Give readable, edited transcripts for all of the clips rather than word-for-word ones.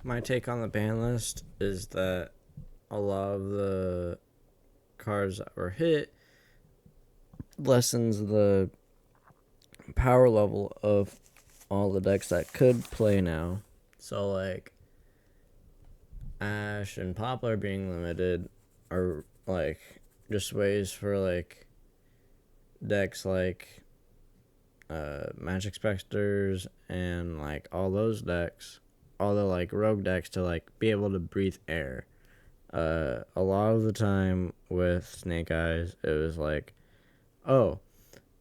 My take on the ban list is that a lot of the cards that were hit lessens the power level of all the decks that could play now. So, like, Ash and Poplar being limited are, like, just ways for, like, decks like Magic Specters and, like, all those decks, all the, like, rogue decks to, like, be able to breathe air. A lot of the time with Snake Eyes, it was like, oh,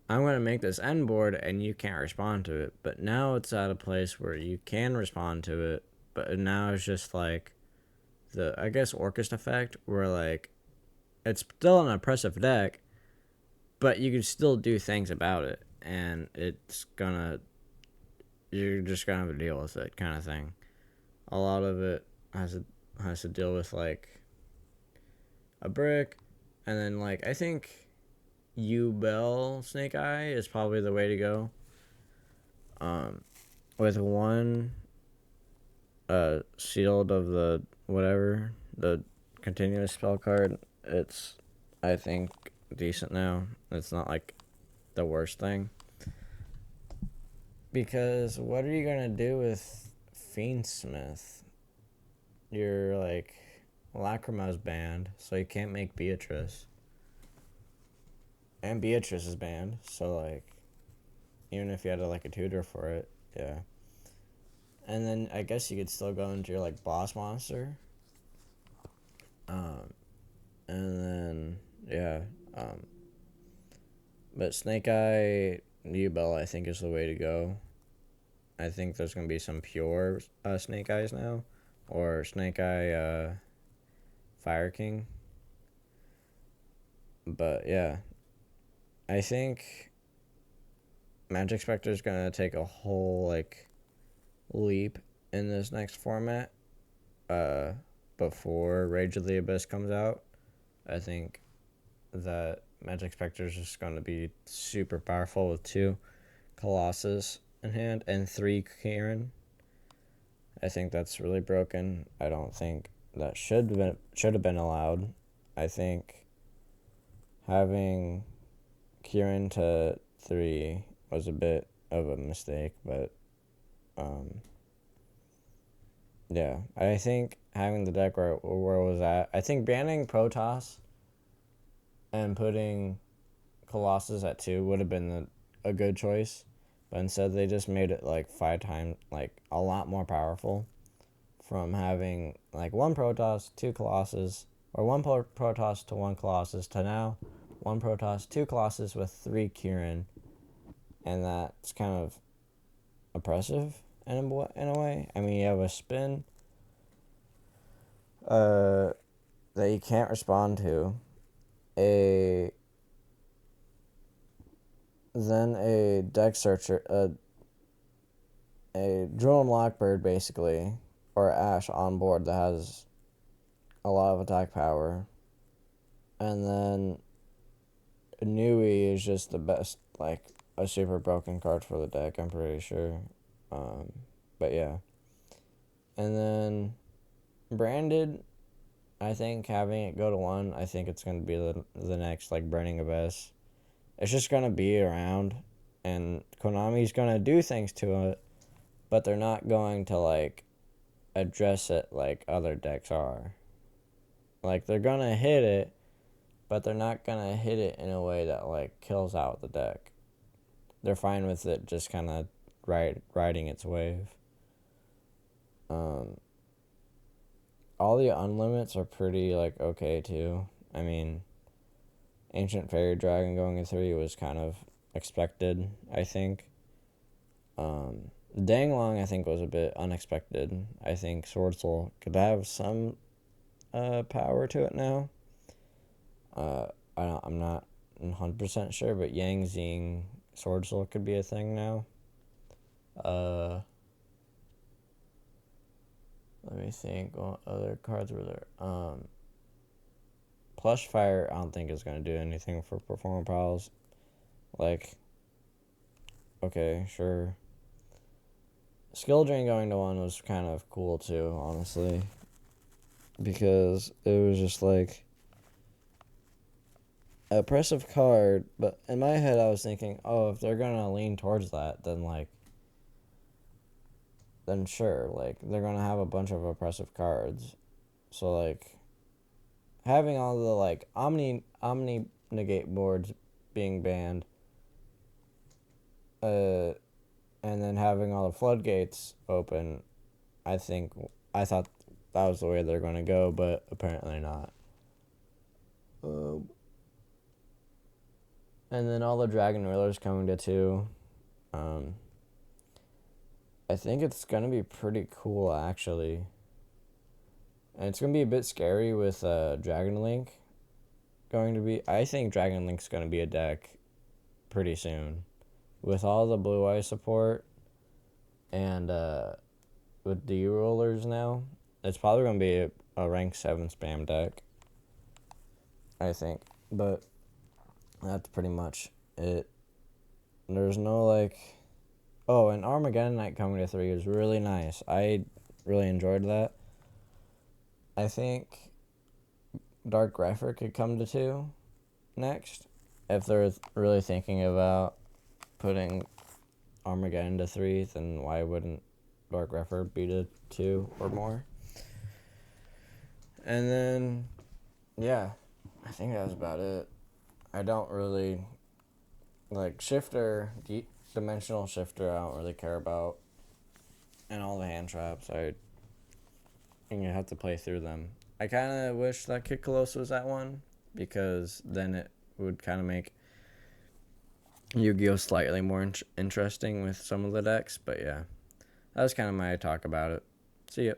I'm going to make this end board and you can't respond to it. But now it's at a place where you can respond to it. But now it's just like the, I guess, Orcust effect, where like it's still an oppressive deck, but you can still do things about it. And you're just going to have to deal with it, kind of thing. A lot of it has to deal with like a brick. And then, like, I think Bell Snake Eye is probably the way to go. Um, with one sealed of the whatever the continuous spell card, it's I think decent now. It's not like the worst thing because what are you gonna do with Fiendsmith? You're like Lacrima's banned, so you can't make Beatrice, and Beatrice is banned. So like, even if you had like a tutor for it, yeah. And then I guess you could still go into your like boss monster. Um, and then yeah. Um, but Snake Eye Bell I think is the way to go. I think there's gonna be some pure Snake Eyes now, or Snake Eye Fire King. But yeah, I think Magic Spectre is gonna take a whole like leap in this next format. Uh, Before Rage of the Abyss comes out, I think that Magic Spectre is just going to be super powerful with two Colossus in hand and three Kieran. I think that's really broken. I don't think that should have been allowed. I think having Kieran to three was a bit of a mistake, but um, yeah, I think having the deck where it was at, I think banning Protoss and putting Colossus at two would have been a good choice, but instead they just made it like 5 times, like a lot more powerful from having like one Protoss, two Colossus, or one Protoss to one Colossus to now one Protoss, two Colossus with three Kieran, and that's kind of oppressive in a way. I mean, you have a spin uh, that you can't respond to, a then a deck searcher, a drone lockbird basically, or Ash on board that has a lot of attack power, and then Nui is just the best, like a super broken card for the deck. I'm pretty sure, um, but yeah, and then branded. I think having it go to one, I think it's gonna be the next like Burning Abyss. It's just gonna be around, and Konami's gonna do things to it, but they're not going to like address it like other decks are. Like they're gonna hit it, but they're not gonna hit it in a way that like kills out the deck. They're fine with it just kind of riding its wave. Um, all the unlimits are pretty like okay too. I mean, Ancient Fairy Dragon going to three was kind of expected. I think. Danglong I think was a bit unexpected. I think Sword Soul could have some power to it now. Uh, I'm not 100% sure, but Yang Zing Sword Soul could be a thing now. Uh, Let me think. What other cards were there? Plush Fire, I don't think is going to do anything for Performer Pals. Like, okay, sure. skill drain going to 1 was kind of cool too, honestly. Because it was just like a oppressive card, but in my head I was thinking, oh, if they're gonna lean towards that, then sure, like they're gonna have a bunch of oppressive cards. So like having all the like omni negate boards being banned, uh, and then having all the floodgates open, I thought that was the way they're gonna go, but apparently not. And then all the Dragon Wheelers coming to 2. Um, I think it's gonna be pretty cool actually. And it's gonna be a bit scary with Dragon Link going to be. I think Dragon Link's gonna be a deck pretty soon, with all the Blue Eye support and with D rollers now. It's probably gonna be a rank 7 spam deck, I think. But that's pretty much it. There's no like, oh, and Armageddon Knight coming to 3 is really nice. I really enjoyed that. I think Dark Grepher could come to 2 next, if they're really thinking about putting Armageddon to 3, then why wouldn't Dark Grepher be to 2 or more? And then, yeah, I think that was about it. I don't really like Shifter, Dimensional Shifter. I don't really care about, and all the hand traps. I'm gonna have to play through them. I kind of wish that Kid Colossus was at 1, because then it would kind of make Yu-Gi-Oh! Slightly more interesting with some of the decks. But yeah, that was kind of my talk about it. See ya.